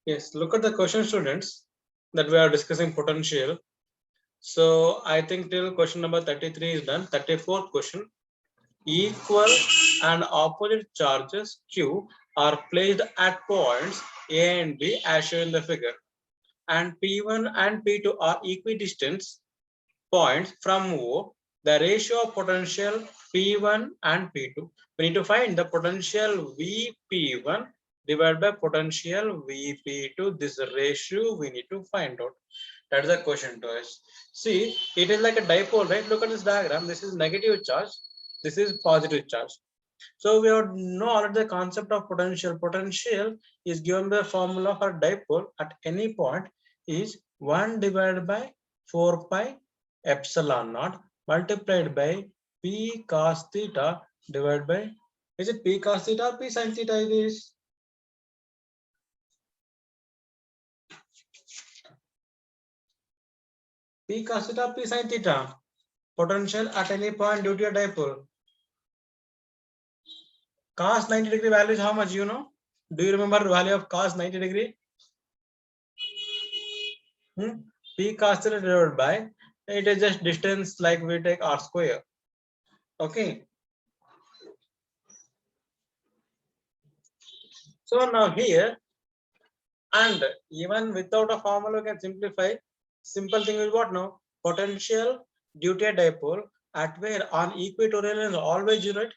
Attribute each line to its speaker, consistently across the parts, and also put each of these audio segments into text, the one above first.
Speaker 1: Yes, look at the question, students, that we are discussing potential. So I think till question number 33 is done. 34th question. Equal and opposite charges Q are placed at points A and B as shown in the figure. And P1 and P2 are equidistant points from O. The ratio of potential P1 and P2. We need to find the potential VP1 divided by potential VP2. This ratio we need to find out. That's the question to us. See, it is like a dipole, right? Look at this diagram. This is negative charge. This is positive charge. So we have know already the concept of potential. Potential is given by the formula for dipole at any point is 1 divided by 4 pi epsilon naught multiplied by p cos theta divided by, is it p cos theta or p sin theta? It is p cos theta, p sin theta. Potential at any point due to a dipole. Cos 90 degree value is how much, you know? Do you remember the value of cos 90 degree? P cos theta divided by, it is just distance, like we take r square. Okay. So now here, and even without a formula, we can simplify. Simple thing is what now? Potential due to a dipole at where on equatorial line is always zero. Right?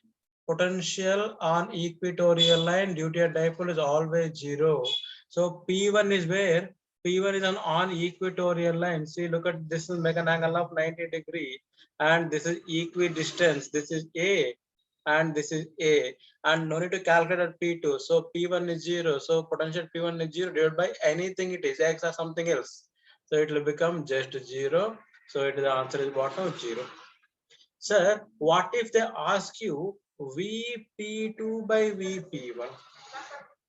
Speaker 1: Potential on equatorial line due to a dipole is always zero. So P1 is where? P1 is on equatorial line. See, look at this is make an angle of 90 degree, and this is equidistance. This is A, and this is A, and no need to calculate at P2. So P1 is 0. So potential P1 is 0 divided by anything it is, X or something else. So it will become just 0. So it is the answer is what now? 0. Sir, what if they ask you VP2 by VP1?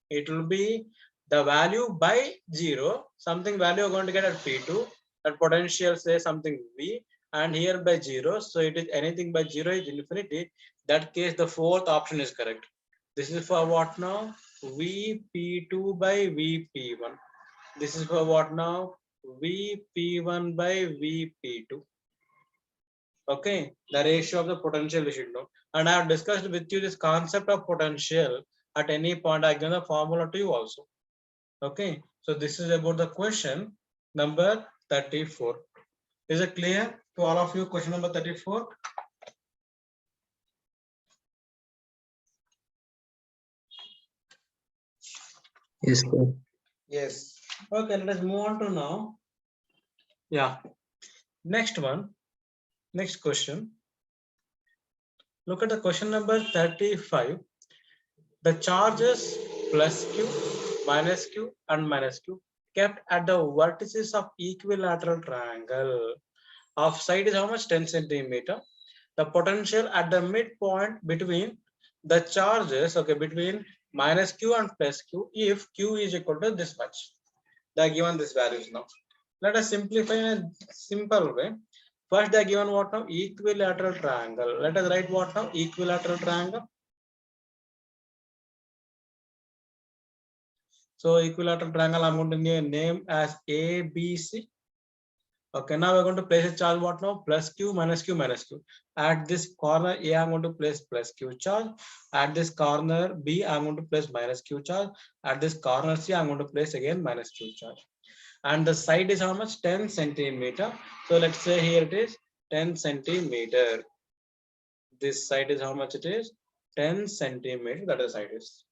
Speaker 1: It will be the value by 0, something value you're going to get at P2, that potential say something V, and here by 0, so it is anything by 0 is infinity. That case the fourth option is correct. This is for what now? VP2 by VP1. This is for what now? VP1 by VP2. Okay, the ratio of the potential we should know. And I have discussed with you this concept of potential at any point. I give the formula to you also. Okay, so this is about the question number 34. Is it clear to all of you? Question number 34.
Speaker 2: Yes, sir.
Speaker 1: Yes. Okay, let's move on to now. Yeah. Next one. Next question. Look at the question number 35. The charges plus Q, minus Q, and minus Q kept at the vertices of equilateral triangle. Of side is how much? 10 centimeter. The potential at the midpoint between the charges, okay, between minus Q and plus Q, if Q is equal to this much. They are given this values now. Let us simplify in a simple way. First, they are given what now? Equilateral triangle. Let us write what now? Equilateral triangle. So equilateral triangle I'm going to name as ABC. Okay, now we're going to place a charge what now? Plus Q, minus Q, minus Q. At this corner A, I'm going to place plus Q charge. At this corner B, I'm going to place minus Q charge. At this corner C, I'm going to place again minus Q charge. And the side is how much? 10 centimeter. So let's say here it is 10 centimeter. This side is how much it is? 10 centimeter. That is the side is.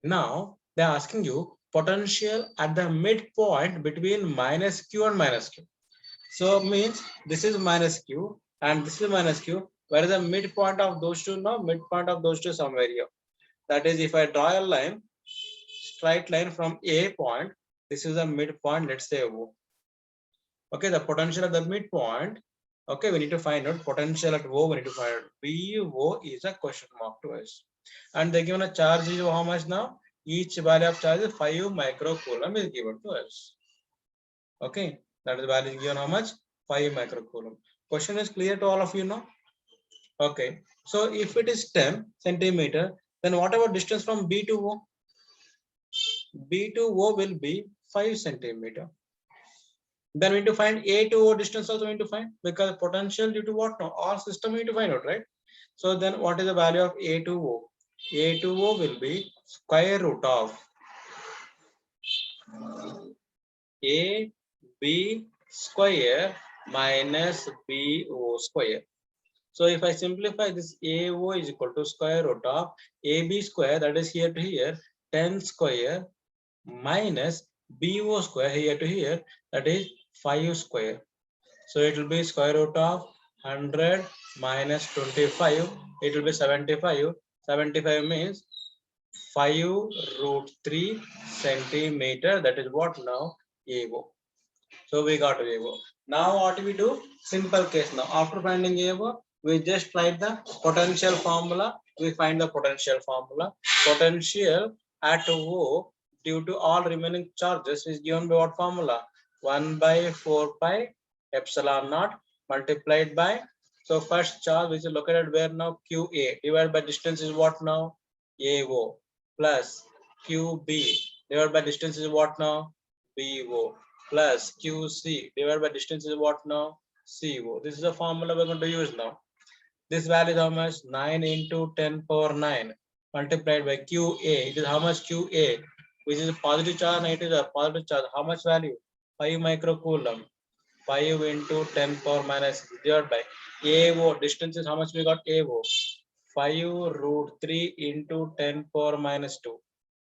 Speaker 1: Now they're asking you potential at the midpoint between minus Q and minus Q. So means this is minus Q and this is minus Q. Where is the midpoint of those two? No, midpoint of those two somewhere here. That is, if I draw a line, straight line from A point, this is the midpoint, let's say O. Okay, the potential at the midpoint. Okay, we need to find out potential at O. We need to find out VO is a question mark to us. And they given a charge is how much now? Each value of charge is 5 microcoulomb is given to us. Okay, that is the value given how much? 5 microcoulomb. Question is clear to all of you now? Okay, so if it is 10 centimeter, then what about distance from B to O? B to O will be 5 centimeter. Then we need to find A to O distance also we need to find, because potential due to what now? All system we need to find out, right? So then what is the value of A to O? A to O will be square root of A B square minus BO square. So if I simplify this, AO is equal to square root of AB square, that is here to here, 10 square minus BO square here to here, that is 5 square. So it will be square root of 100 minus 25, it will be 75. 75 means 5 root 3 centimeter, that is what now? AO. So we got AO. Now what do we do? Simple case now. After finding AO, we just write the potential formula. We find the potential formula. Potential at O due to all remaining charges is given by what formula? 1 by 4 pi epsilon naught multiplied by. So first charge which is located where now? QA divided by distance is what now? AO plus QB divided by distance is what now? BO plus QC divided by distance is what now? CO. This is the formula we're going to use now. This value is how much? 9 into 10 power 9 multiplied by QA. It is how much? QA, which is a positive charge, negative charge, positive charge. How much value? 5 microcoulomb. 5 into 10 power minus divided by AO. Distance is how much we got? AO. 5 root 3 into 10 power minus 2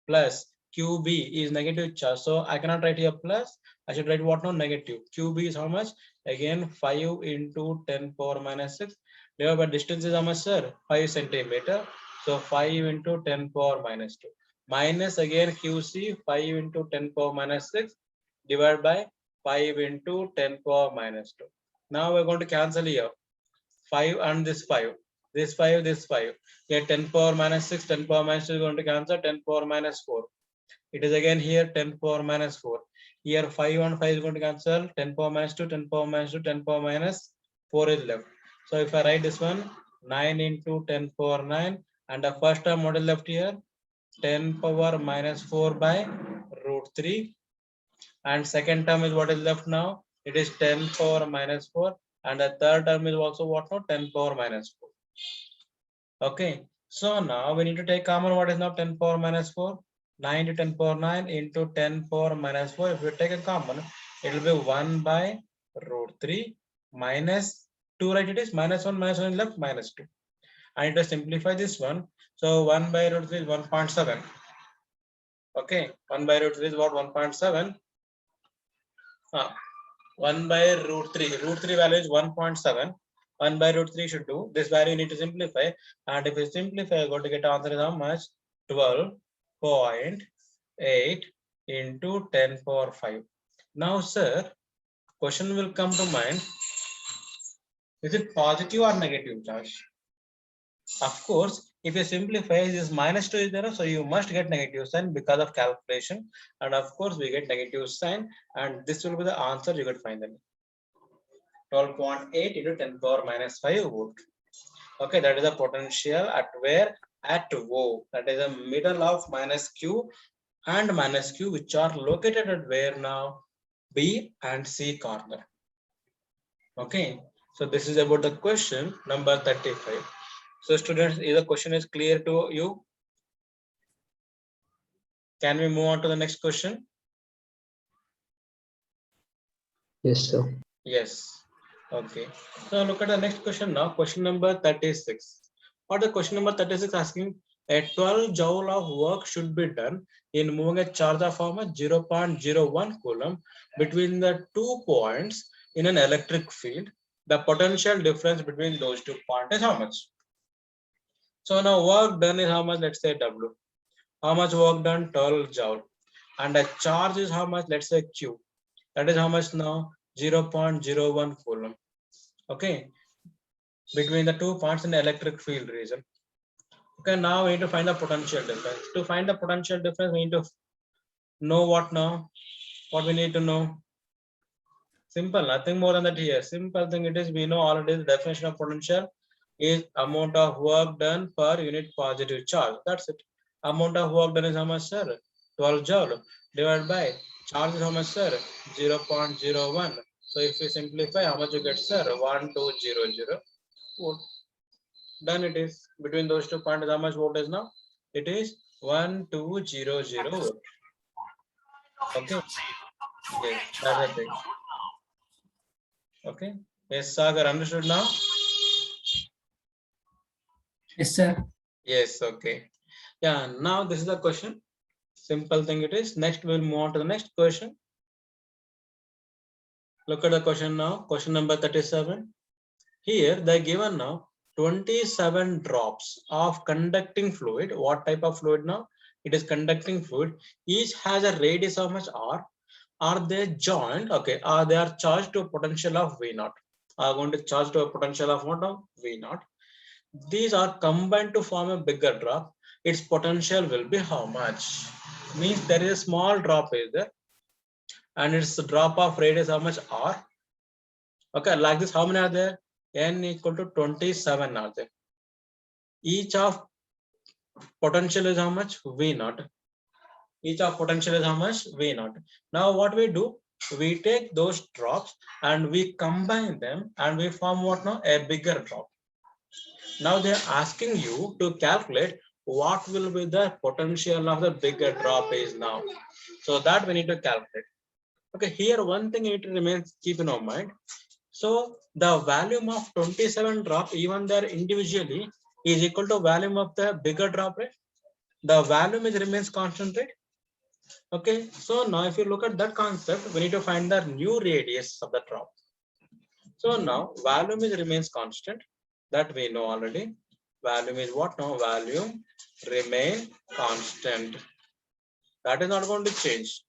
Speaker 1: plus QB is negative charge. So I cannot write here plus. I should write what now? Negative. QB is how much? Again 5 into 10 power minus 6 divided by distance is how much, sir? 5 centimeter. So 5 into 10 power minus 2 minus again QC 5 into 10 power minus 6 divided by 5 into 10 power minus 2. Now we're going to cancel here 5 and this 5. This 5, this 5. Here 10 power minus 6, 10 power minus 2 is going to cancel 10 power minus 4. It is again here 10 power minus 4. Here 5 and 5 is going to cancel 10 power minus 2, 10 power minus 2, 10 power minus 4 is left. So if I write this one, 9 into 10 power 9, and the first term what is left here? 10 power minus 4 by root 3. And second term is what is left now? It is 10 power minus 4. And the third term is also what now? 10 power minus 4. Okay. So now we need to take common. What is now 10 power minus 4? 9 to 10 power 9 into 10 power minus 4. If we take a common, it will be 1 by root 3 minus 2, right? It is minus 1 is left, minus 2. I need to simplify this one. So 1 by root 3 is 1.7. Okay. 1 by root 3 is what? 1.7. 1 by root 3. Root 3 value is 1.7. 1 by root 3 should do. This value you need to simplify. And if you simplify, you're going to get answer is how much? 12.8 into 10 power 5. Now, sir, question will come to mind. Is it positive or negative charge? Of course, if you simplify, this minus 2 is there, so you must get negative sign because of calculation. And of course, we get negative sign, and this will be the answer you get finally. 12.8 into 10 power minus 5 volt. Okay, that is the potential at where? At O. That is the middle of minus Q and minus Q, which are located at where now? B and C corner. Okay, so this is about the question number 35. So students, if the question is clear to you, can we move on to the next question?
Speaker 2: Yes, sir.
Speaker 1: Yes. Okay. So look at the next question now. Question number 36. What the question number 36 asking? A 12 joule of work should be done in moving a charge of how much? 0.01 coulomb between the 2 points in an electric field. The potential difference between those 2 points is how much? So now work done is how much? Let's say W. How much work done? 12 joule. And the charge is how much? Let's say Q. That is how much now? 0.01 coulomb. Okay. Between the 2 points in the electric field region. Okay, now we need to find the potential difference. To find the potential difference, we need to know what now? What we need to know? Simple, nothing more than that here. Simple thing it is, we know already the definition of potential is amount of work done per unit positive charge. That's it. Amount of work done is how much, sir? 12 joule divided by charge is how much, sir? 0.01. So if we simplify, how much you get, sir? 1200 volt. Then it is between those 2 points. How much voltage now? It is 1200 volt. Okay. Yes, that's the thing. Okay. Yes, Sagar, understood now?
Speaker 3: Yes, sir.
Speaker 1: Yes, okay. Yeah, now this is the question. Simple thing it is. Next, we'll move on to the next question. Look at the question now. Question number 37. Here, they given now 27 drops of conducting fluid. What type of fluid now? It is conducting fluid. Each has a radius of much r. Are they joined? Okay, they are charged to a potential of V naught. Are going to charge to a potential of what now? V naught. These are combined to form a bigger drop. Its potential will be how much? Means there is a small drop is there, and its drop of radius how much r. Okay, like this, how many are there? N equal to 27 are there. Each of potential is how much? V naught. Each of potential is how much? V naught. Now what we do? We take those drops and we combine them and we form what now? A bigger drop. Now they are asking you to calculate what will be the potential of the bigger drop is now. So that we need to calculate. Okay, here one thing you need to remain keep in our mind. So the volume of 27 drop, even there individually, is equal to volume of the bigger drop, right? The volume is remains constant, right? Okay, so now if you look at that concept, we need to find the new radius of the drop. So now volume is remains constant. That we know already. Volume is what now? Volume remain constant. That is not going to change.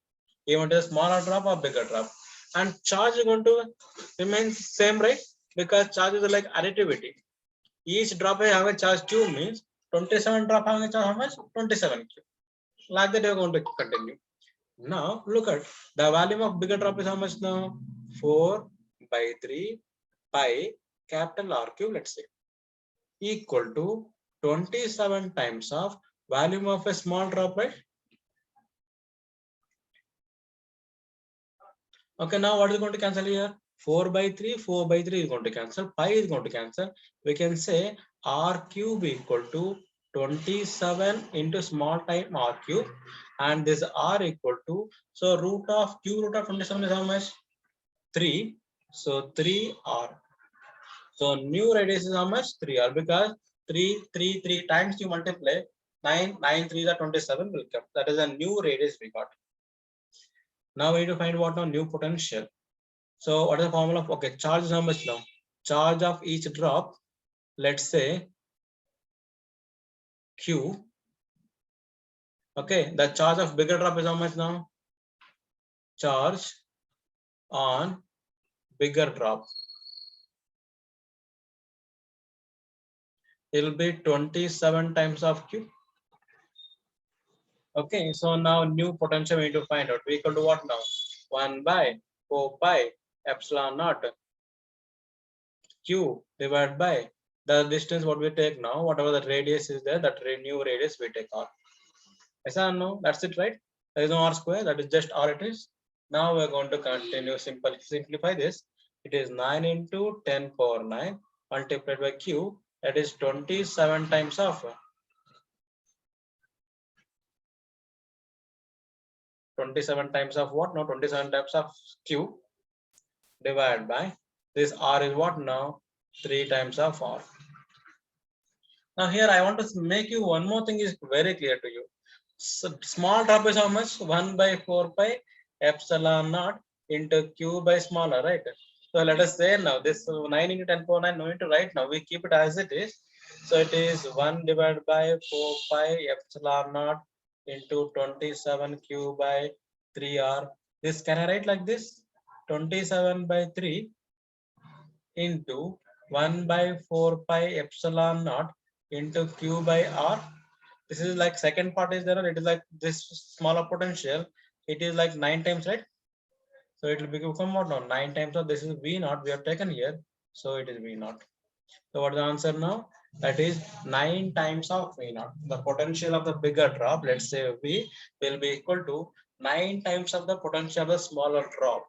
Speaker 1: Even a smaller drop or bigger drop. And charge is going to remain same, right? Because charge is like additivity. Each drop is having a charge Q means 27 drop having a charge how much? 27 Q. Like that, you're going to continue. Now look at the volume of bigger drop is how much now? 4 by 3 pi capital R cube, let's say, equal to 27 times of volume of a small drop, right? Okay, now what is going to cancel here? 4 by 3 is going to cancel, pi is going to cancel. We can say R cube equal to 27 into small time R cube, and this R equal to, so root of 27 is how much? 3. So 3R. So new radius is how much? 3R, because 3 times you multiply 9 3 are 27 will come. That is a new radius we got. Now we need to find what now? New potential. So what is the formula of, okay, charge is how much now? Charge of each drop, let's say Q. Okay, the charge of bigger drop is how much now? Charge on bigger drop. It will be 27 times of Q. Okay, so now new potential we need to find out. We equal to what now? 1 by 4 pi epsilon naught Q divided by the distance what we take now, whatever the radius is there, that new radius we take R. Yes or no? That's it, right? There is no R square, that is just R it is. Now we're going to continue simplify this. It is 9 into 10 power 9 multiplied by Q, that is 27 times of 27 times of what? No, 27 times of Q divided by this R is what now? 3 times of R. Now here I want to make you one more thing is very clear to you. So small drop is how much? 1 by 4 pi epsilon naught into Q by smaller, right? So let us say now this 9 into 10 power 9, no need to write now. We keep it as it is. So it is 1 divided by 4 pi epsilon naught into 27 Q by 3R. This can I write like this? 27 by 3 into 1 by 4 pi epsilon naught into Q by R. This is like second part is there, it is like this smaller potential, it is like 9 times, right? So it will become what now? 9 times of this is V naught we have taken here, so it is V naught. So what is the answer now? That is 9 times of V naught. The potential of the bigger drop, let's say V, will be equal to 9 times of the potential of the smaller drop.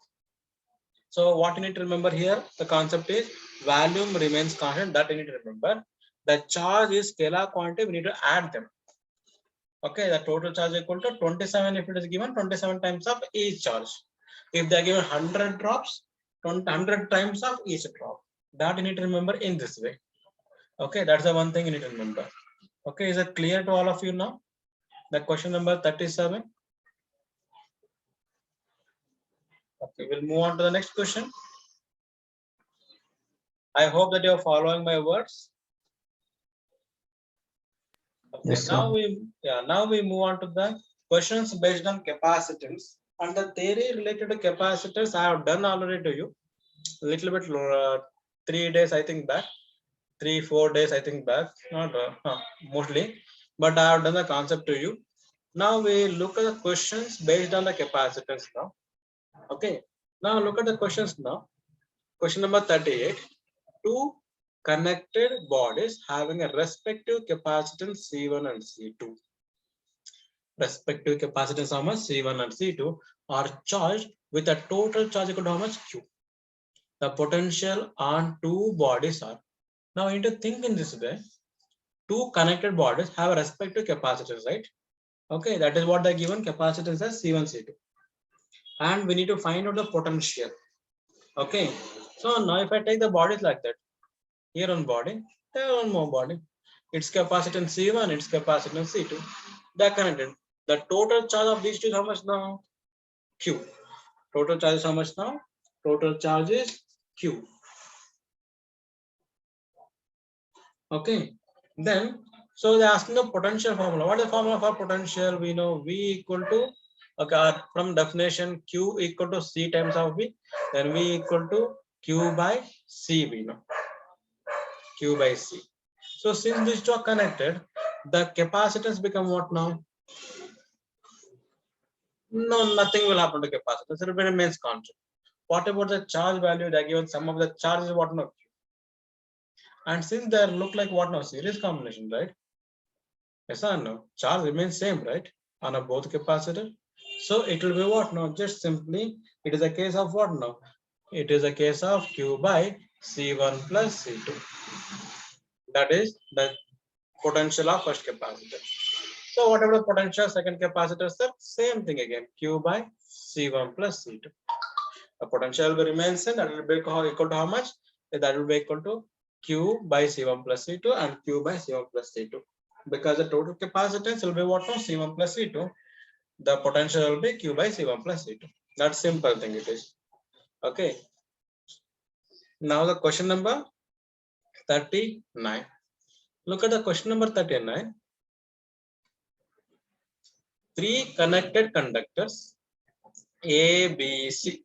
Speaker 1: So what you need to remember here, the concept is volume remains constant. That you need to remember. The charge is scalar quantity. We need to add them. Okay, the total charge equal to 27 if it is given 27 times of each charge. If they are given 100 drops, 100 times of each drop. That you need to remember in this way. Okay, that's the one thing you need to remember. Okay, is it clear to all of you now? The question number 37. Okay, we'll move on to the next question. I hope that you're following my words. Okay,
Speaker 2: Yes, sir.
Speaker 1: now we move on to the questions based on capacitance. And the theory related to capacitors I have done already to you. A little bit 3 days I think back. 3-4 days I think back. Not mostly, but I have done the concept to you. Now we look at the questions based on the capacitance now. Okay. Now look at the questions now. Question number 38. Two connected bodies having a respective capacitance C1 and C2. Respective capacitance how much? C1 and C2 are charged with a total charge equal to how much? Q. The potential on two bodies are. Now you need to think in this way. Two connected bodies have a respective capacitance, right? Okay, that is what the given capacitance as C1, C2. And we need to find out the potential. Okay, so now if I take the bodies like that, here on body, there one more body. Its capacitance C1, its capacitance C2. They are connected. The total charge of these two is how much now? Q. Total charge is how much now? Total charge is Q. Okay. Then, so they're asking the potential formula. What is the formula for potential? We know V equal to, okay, from definition, Q equal to C times of V. Then V equal to Q by C, we know. Q by C. So since these two are connected, the capacitance become what now? No, nothing will happen to capacitance. It remains constant. What about the charge value? They are given some of the charges what now? And since they look like what now? Series combination, right? Yes or no? Charge remains same, right? On a both capacitor. So it will be what now? Just simply, it is a case of what now? It is a case of Q by C1 plus C2. That is the potential of first capacitor. So whatever the potential second capacitor, sir, same thing again. Q by C1 plus C2. The potential will remain same. That will be equal to how much? That will be equal to Q by C1 plus C2 and Q by C1 plus C2. Because the total capacitance will be what now? C1 plus C2. The potential will be Q by C1 plus C2. That's simple thing it is. Okay. Now the question number 39. Look at the question number 39. Three connected conductors A, B, C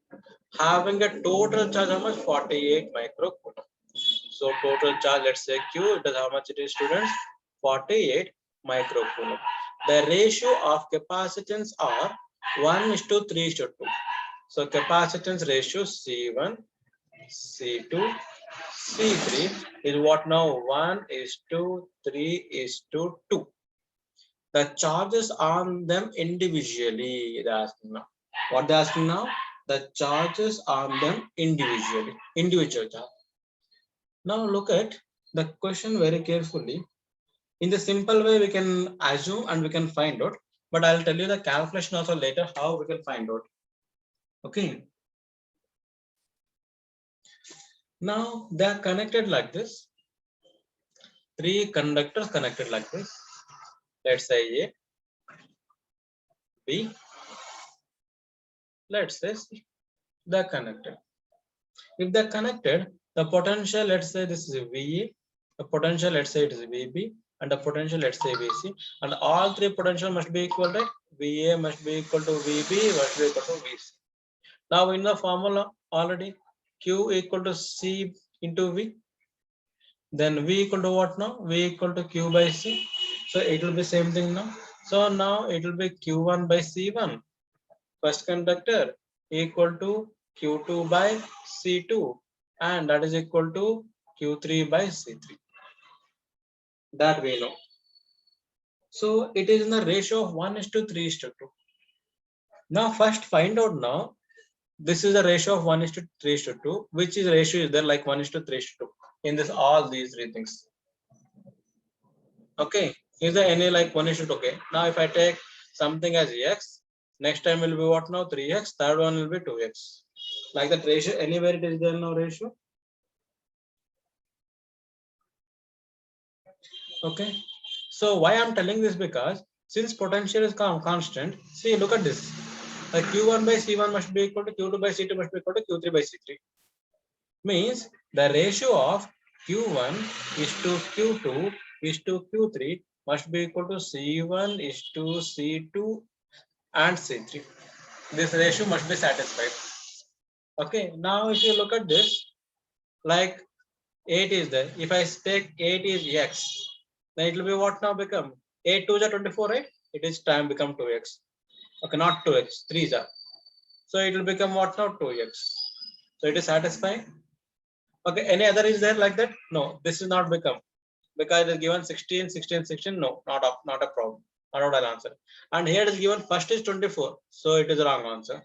Speaker 1: having a total charge how much? 48 microcoulomb. So total charge, let's say Q, it is how much it is, students? 48 microcoulomb. The ratio of capacitance are 1:3:2. So capacitance ratio C1, C2, C3 is what now? 1:3:2. The charges on them individually. They're asking now. What they're asking now? The charges on them individually. Individual charge. Now look at the question very carefully. In the simple way, we can assume and we can find out. But I'll tell you the calculation also later how we can find out. Okay. Now they are connected like this. Three conductors connected like this. Let's say A, B, let's say C. They're connected. If they're connected, the potential, let's say this is VA, the potential, let's say it is VB, and the potential, let's say VC, and all three potential must be equal, right? VA must be equal to VB, must be equal to VC. Now in the formula already, Q equal to C into V, then V equal to what now? V equal to Q by C. So it will be same thing now. So now it will be Q1 by C1, first conductor, equal to Q2 by C2, and that is equal to Q3 by C3. That we know. So it is in the ratio of 1:3:2. Now first find out now. This is a ratio of 1:3:2. Which is ratio is there like 1:3:2 in this all these three things. Okay. Is there any like 1:2? Okay. Now if I take something as x, next time will be what now? 3x. Third one will be 2x. Like that ratio. Anywhere it is there now ratio. Okay. So why I'm telling this, because since potential is constant, see, look at this. Like Q1 by C1 must be equal to Q2 by C2 must be equal to Q3 by C3. Means the ratio of Q1 is to Q2 is to Q3 must be equal to C1 is to C2 and C3. This ratio must be satisfied. Okay. Now if you look at this, like 8 is there. If I take 8 is x, then it will be what now become? 8 2 is 24, right? It is time become 2x. Okay, not 2x, 3 is. So it will become what now? 2x. So it is satisfying. Okay, any other is there like that? No, this is not become, because it is given 16, 16, 16. No, not a problem. Not an answer. And here it is given first is 24. So it is a wrong answer.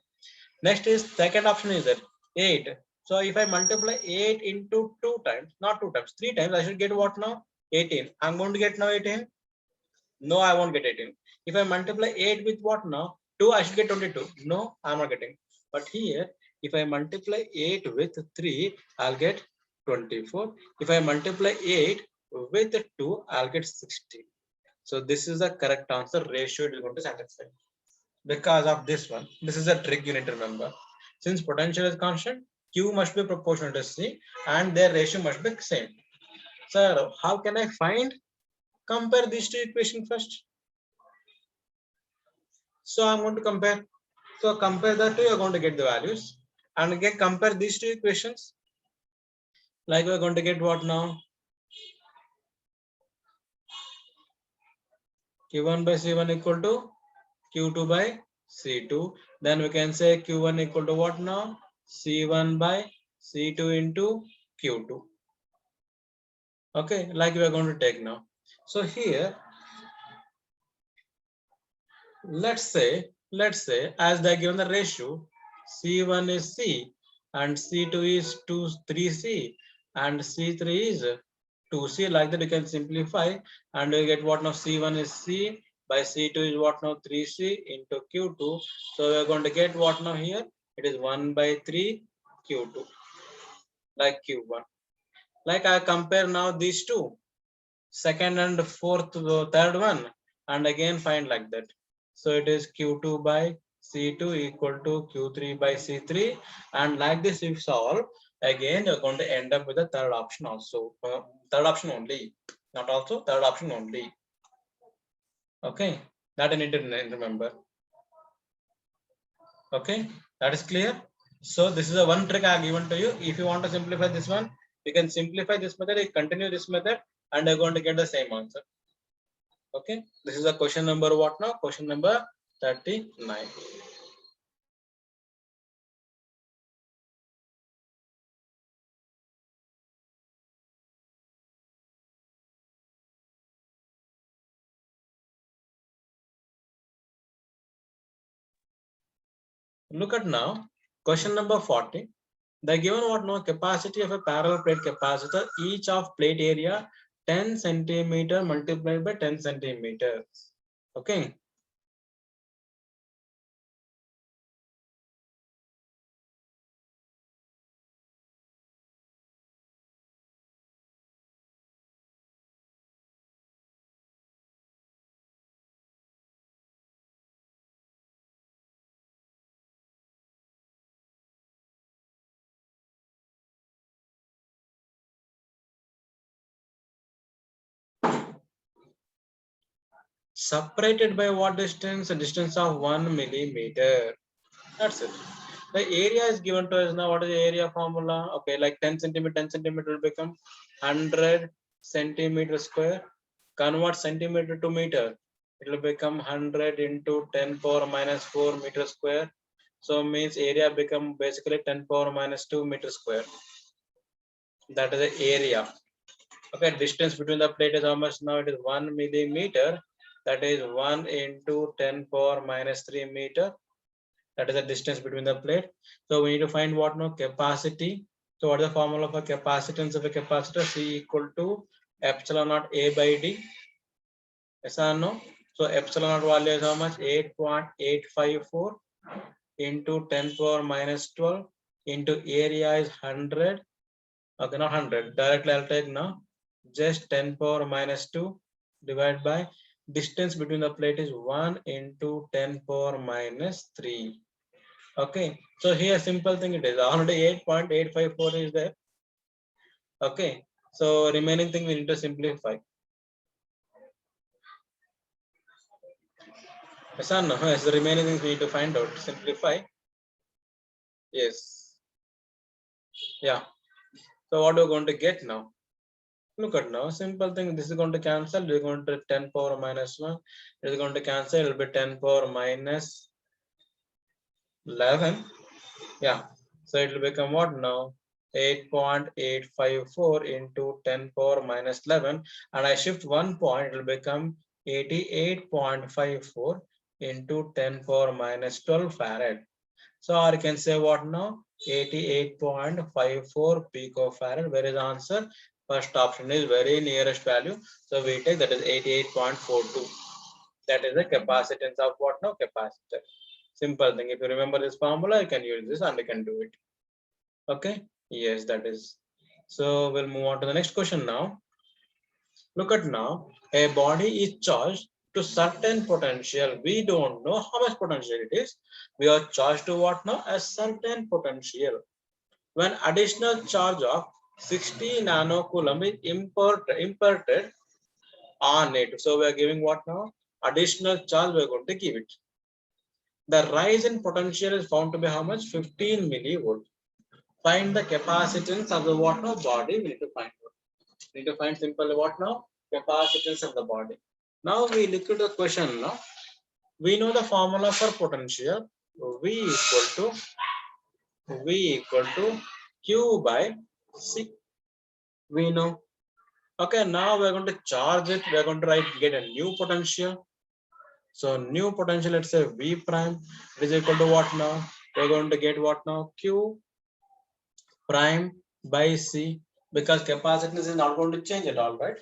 Speaker 1: Next is second option is there 8. So if I multiply 8 into 2 times, not 2 times, 3 times, I should get what now? 18. I'm going to get now 18. No, I won't get 18. If I multiply 8 with what now? 2, I should get 22. No, I'm not getting. But here, if I multiply 8 with 3, I'll get 24. If I multiply 8 with 2, I'll get 16. So this is the correct answer. Ratio it is going to satisfy. Because of this one, this is a trick you need to remember. Since potential is constant, Q must be proportional to C and their ratio must be same. Sir, how can I find? Compare these two equations first. So I'm going to compare. So compare the two, you're going to get the values. And again, compare these two equations. Like we're going to get what now? Q1 by C1 equal to Q2 by C2. Then we can say Q1 equal to what now? C1 by C2 into Q2. Okay, like we are going to take now. So here, let's say as they are given the ratio, C1 is C and C2 is 3C and C3 is 2C. Like that you can simplify and you get what now? C1 is C by C2 is what now? 3C into Q2. So we are going to get what now here? It is 1 by 3 Q2, like Q1. Like I compare now these two, second and fourth, third one, and again find like that. So it is Q2 by C2 equal to Q3 by C3, and like this if solve, again you're going to end up with the third option also. Third option only, not also, third option only. Okay, that I need to remember. Okay, that is clear. So this is a one trick I have given to you. If you want to simplify this one, you can simplify this method, you continue this method, and you're going to get the same answer. Okay, this is a question number what now? Question number 39. Look at now, question number 40. The given what now? Capacity of a parallel plate capacitor, each of plate area 10 centimeter multiplied by 10 centimeters. Okay. Separated by what distance? A distance of 1 millimeter. That's it. The area is given to us now. What is the area formula? Okay, like 10 centimeter, 10 centimeter will become 100 centimeter square. Convert centimeter to meter. It will become 100 into 10 power minus 4 meter square. So means area become basically 10 power minus 2 meter square. That is the area. Okay, distance between the plate is how much now? It is 1 millimeter. That is 1 into 10 power minus 3 meter. That is the distance between the plate. So we need to find what now? Capacity. So what is the formula for capacitance of a capacitor? C equal to epsilon naught A by D. Yes or no? So epsilon naught value is how much? 8.854 into 10 power minus 12 into area is 100. Okay, not 100. Directly I'll take now. Just 10 power minus 2 divided by distance between the plate is 1 into 10 power minus 3. Okay, so here simple thing it is already 8.854 is there. Okay, so remaining thing we need to simplify. Yes or no? Yes, the remaining things we need to find out. Simplify. Yes. Yeah. So what are we going to get now? Look at now, simple thing. This is going to cancel. We're going to 10 power minus 1. It is going to cancel. It will be 10 power minus 11. Yeah. So it will become what now? 8.854 into 10 power minus 11. And I shift 1 point. It will become 88.54 into 10 power minus 12 farad. So or you can say what now? 88.54 picofarad. Where is the answer? First option is very nearest value. So we take that is 88.42. That is the capacitance of what now? Capacitor. Simple thing. If you remember this formula, you can use this and you can do it. Okay. Yes, that is. So we'll move on to the next question now. Look at now. A body is charged to certain potential. We don't know how much potential it is. We are charged to what now? A certain potential. When additional charge of 60 nanocoulomb is imparted on it. So we are giving what now? Additional charge we are going to give it. The rise in potential is found to be how much? 15 millivolt. Find the capacitance of the what now? Body. We need to find out. We need to find simply what now? Capacitance of the body. Now we look at the question now. We know the formula for potential. V equal to Q by C. We know. Okay, now we're going to charge it. We're going to get a new potential. So new potential, let's say V prime is equal to what now? We're going to get what now? Q prime by C, because capacitance is not going to change at all, right?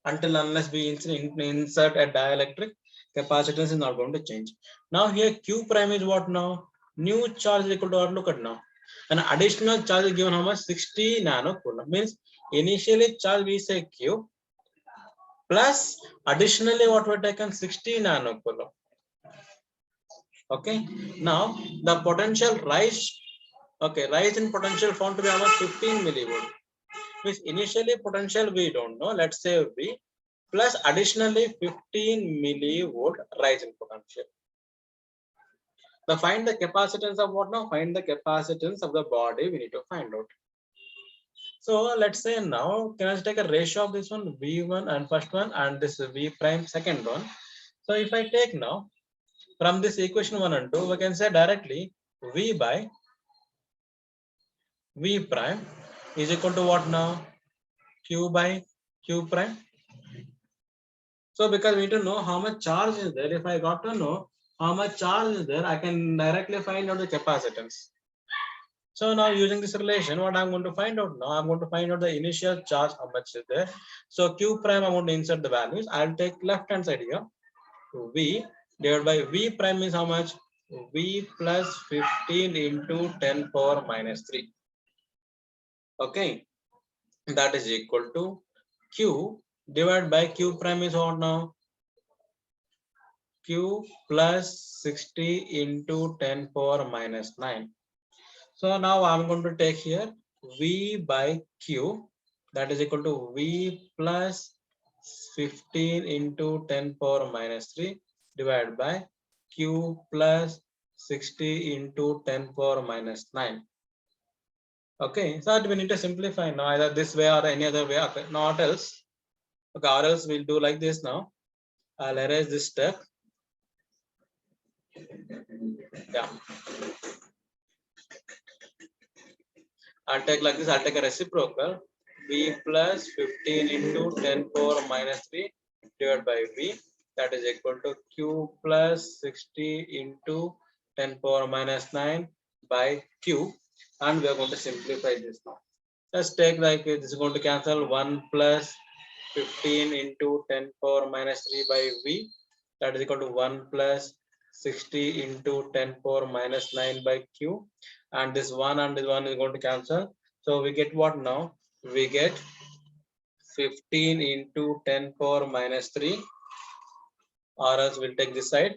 Speaker 1: Until unless we insert a dielectric, capacitance is not going to change. Now here Q prime is what now? New charge is equal to what? Look at now. An additional charge is given how much? 60 nanocoulomb. Means initially charge we say Q plus additionally what we taken 60 nanocoulomb. Okay. Now the potential rise. Okay, rise in potential found to be how much? 15 millivolt. Means initially potential we don't know. Let's say V plus additionally 15 millivolt rise in potential. The find the capacitance of what now? Find the capacitance of the body. We need to find out. So let's say now, can I take a ratio of this one V1 and first one and this V prime second one? So if I take now from this equation 1 and 2, we can say directly V by V prime is equal to what now? Q by Q prime. So because we need to know how much charge is there, if I got to know how much charge is there, I can directly find out the capacitance. So now using this relation, what I'm going to find out now, I'm going to find out the initial charge, how much is there. So Q prime, I'm going to insert the values. I'll take left hand side here. V divided by V prime is how much? V plus 15 into 10 power minus 3. Okay. That is equal to Q divided by Q prime is what now? Q plus 60 into 10 power minus 9. So now I'm going to take here V by Q, that is equal to V plus 15 into 10 power minus 3 divided by Q plus 60 into 10 power minus 9. Okay, so we need to simplify now, either this way or any other way, okay, not else. Okay, or else we'll do like this now. I'll erase this step. Yeah. I'll take like this, I'll take a reciprocal. V plus 15 into 10 power minus 3 divided by V, that is equal to Q plus 60 into 10 power minus 9 by Q, and we are going to simplify this now. Let's take like this is going to cancel 1 plus 15 into 10 power minus 3 by V, that is equal to 1 plus 60 into 10 power minus 9 by Q, and this 1 and this 1 is going to cancel. So we get what now? We get 15 into 10 power minus 3, or else we'll take this side.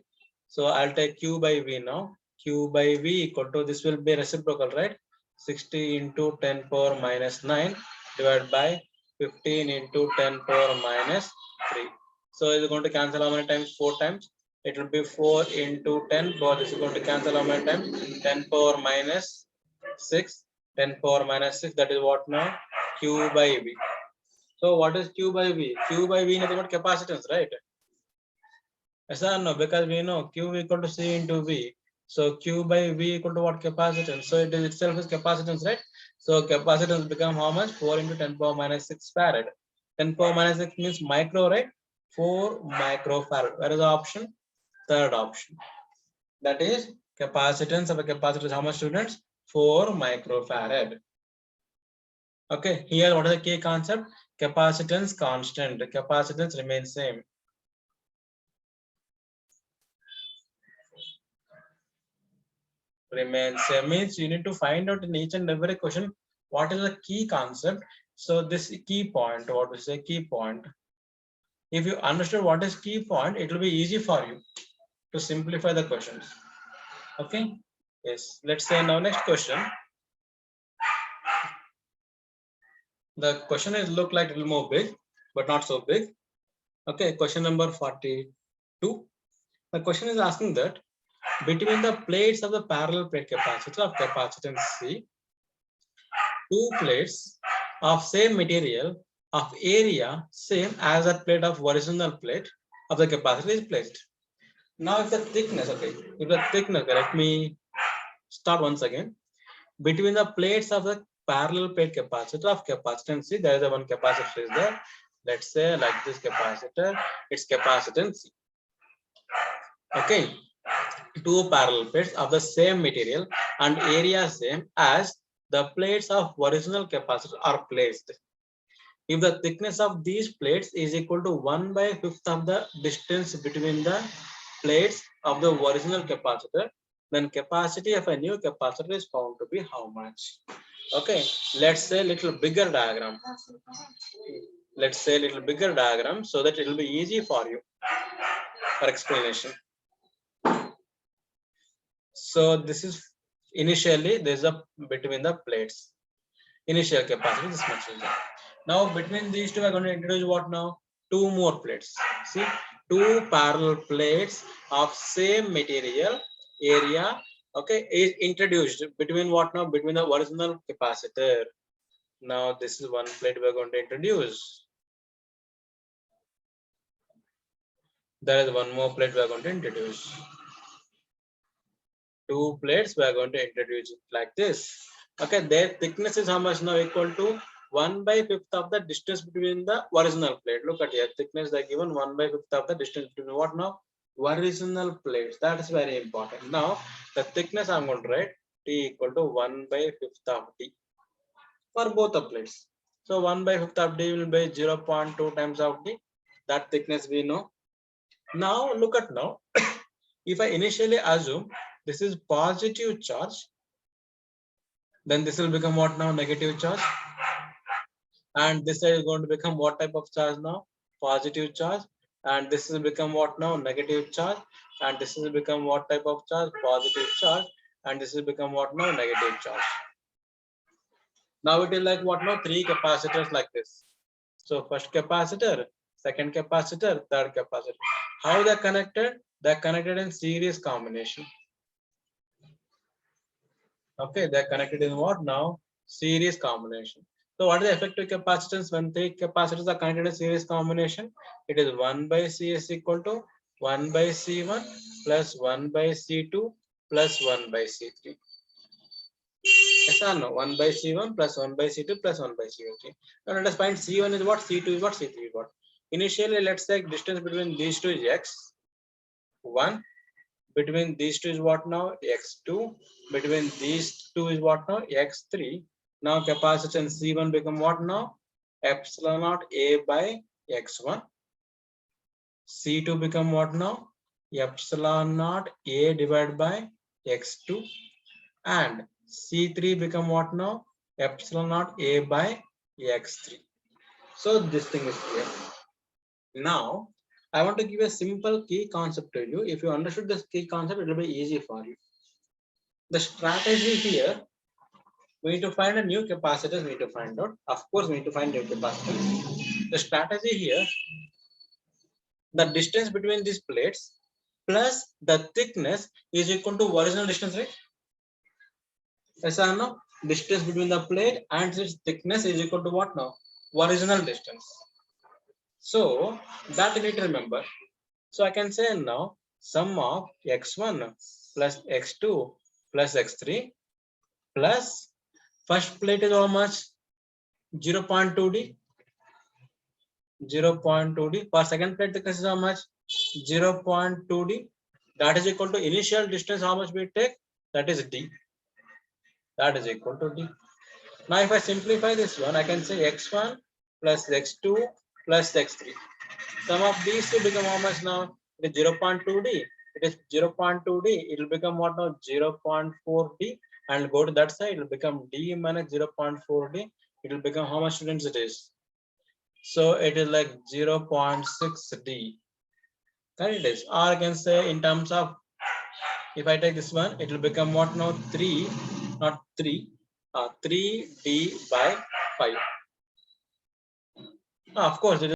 Speaker 1: So I'll take Q by V now. Q by V equal to, this will be reciprocal, right? 60 into 10 power minus 9 divided by 15 into 10 power minus 3. So it's going to cancel how many times? 4 times. It will be 4 into 10 power. This is going to cancel how many times? 10 power minus 6. 10 power minus 6. That is what now? Q by V. So what is Q by V? Q by V is nothing but capacitance, right? Yes or no? Because we know Q equal to C into V. So Q by V equal to what? Capacitance. So it is itself is capacitance, right? So capacitance become how much? 4 into 10 power minus 6 farad. 10 power minus 6 means micro, right? 4 microfarad. Where is the option? Third option. That is capacitance of a capacitor is how much, students? 4 microfarad. Okay, here what is the key concept? Capacitance constant. The capacitance remains same. Remains same means you need to find out in each and every question what is the key concept. So this key point, what we say key point. If you understand what is key point, it will be easy for you to simplify the questions. Okay. Yes. Let's say now next question. The question is look like a little more big, but not so big. Okay. Question number 42. The question is asking that between the plates of the parallel plate capacitor of capacitance C, two plates of same material of area same as that plate of horizontal plate of the capacitor is placed. Now if the thickness, okay, if the thickness, let me start once again. Between the plates of the parallel plate capacitor of capacitance C, there is a one capacitor is there. Let's say like this capacitor, its capacitance C. Okay, two parallel plates of the same material and area same as the plates of original capacitor are placed. If the thickness of these plates is equal to 1/5 of the distance between the plates of the original capacitor, then capacity of a new capacitor is found to be how much? Okay, let's say little bigger diagram. Let's say little bigger diagram so that it will be easy for you for explanation. So this is initially there's a between the plates. Initial capacity this much is there. Now between these two, I'm going to introduce what now? Two more plates. See, two parallel plates of same material area. Okay, is introduced between what now? Between the original capacitor. Now this is one plate we're going to introduce. There is one more plate we're going to introduce. Two plates we are going to introduce it like this. Okay, their thickness is how much now? Equal to 1/5 of the distance between the original plate. Look at here, thickness they given 1/5 of the distance between what now? Original plates. That is very important. Now the thickness I'm going to write T equal to 1/5 of D for both the plates. So 1/5 of D will be 0.2 times of D. That thickness we know. Now look at now. If I initially assume this is positive charge, then this will become what now? Negative charge. And this side is going to become what type of charge now? Positive charge. And this will become what now? Negative charge. And this will become what type of charge? Positive charge. And this will become what now? Negative charge. Now it is like what now? Three capacitors like this. So first capacitor, second capacitor, third capacitor. How they're connected? They're connected in series combination. Okay, they're connected in what now? Series combination. So what is the effective capacitance when three capacitors are connected in series combination? It is 1/CS equal to 1/C1 plus 1/C2 plus 1/C3. Yes or no? 1 by C1 plus 1 by C2 plus 1 by C3. Now let us find C1 is what, C2 is what, C3 is what. Initially, let's say distance between these two is x1. Between these two is what now? X2. Between these two is what now? X3. Now capacitance C1 become what now? Epsilon naught A by x1. C2 become what now? Epsilon naught A divided by x2. And C3 become what now? Epsilon naught A by x3. So this thing is clear. Now, I want to give a simple key concept to you. If you understood this key concept, it will be easy for you. The strategy here, we need to find a new capacitors, we need to find out. Of course, we need to find new capacitors. The strategy here, the distance between these plates plus the thickness is equal to original distance, right? Yes or no? Distance between the plate and its thickness is equal to what now? Original distance. So that you need to remember. So I can say now sum of x1 plus x2 plus x3 plus first plate is how much? 0.2d. 0.2d. For second plate thickness is how much? 0.2d. That is equal to initial distance. How much we take? That is d. That is equal to d. Now if I simplify this one, I can say x1 plus x2 plus x3. Sum of these two become how much now? It is 0.2d. It is 0.2d. It will become what now? 0.4d. And go to that side, it will become d minus 0.4d. It will become how much, students, it is? So it is like 0.6d. That it is. Or I can say in terms of, if I take this one, it will become what now? 3, not 3, 3d by 5. Of course, it is